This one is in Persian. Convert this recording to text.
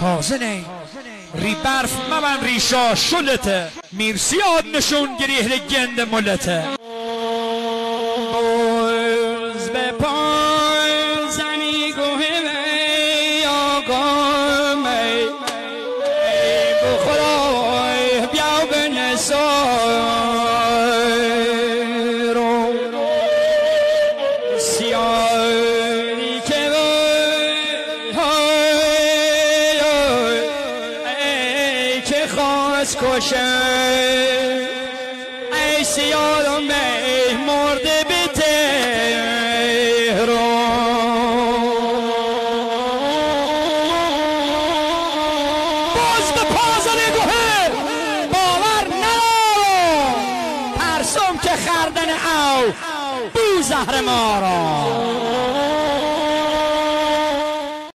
پازنه ری برف ممن ریشا شلته میرسیاد نشون گریه گند ملته بوز به پازنی گوه می آقا می بخورای بیاو به نسارو سیاری که که خواست کشه ای سیارم می مرده به تهران باز به پازنه گوه باور ندارم ترسم که خردن او بو زهر ما را